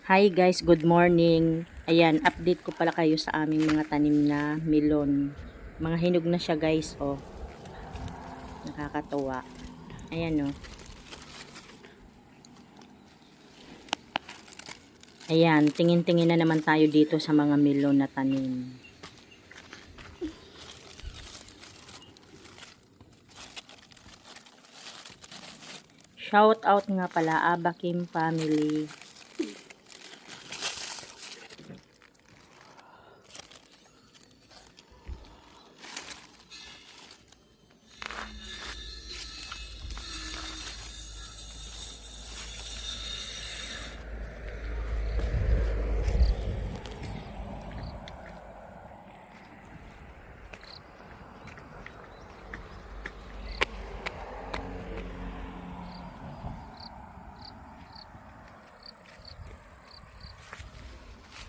Hi guys, good morning. Ayan, update ko pala kayo sa aming mga tanim na melon. Mga hinog na siya guys, oh. Nakakatuwa. Ayan oh. Ayan, tingin-tingin na naman tayo dito sa mga melon na tanim. Shout out nga pala, Abakim family.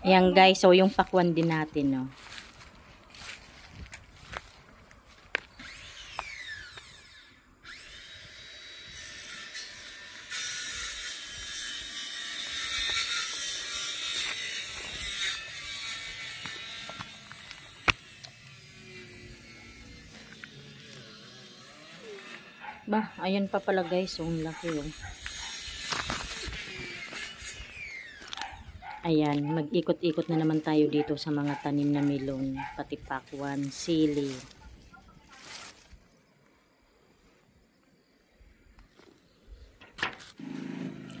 Ayan guys, so yung pakwan din natin, no. Bah, ayan pa pala guys, so ang laki oh. Ayan, mag-ikot-ikot na naman tayo dito sa mga tanim na melon, pati pakwan, sili.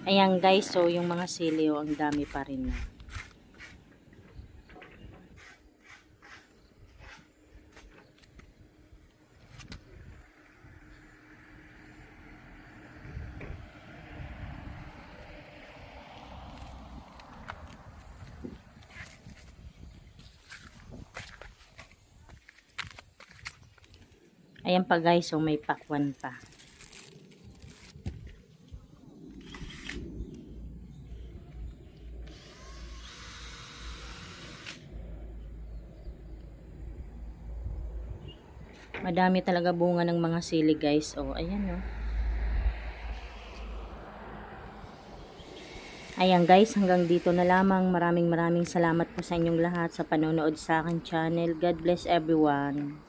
Ayan guys, so yung mga sili oh, ang dami pa rin na. Ayan pa guys, so may pakwan pa. Madami talaga bunga ng mga sili guys. Oh, ayan oh. Ayan guys, hanggang dito na lamang. Maraming salamat po sa inyong lahat sa panonood sa aking channel. God bless everyone.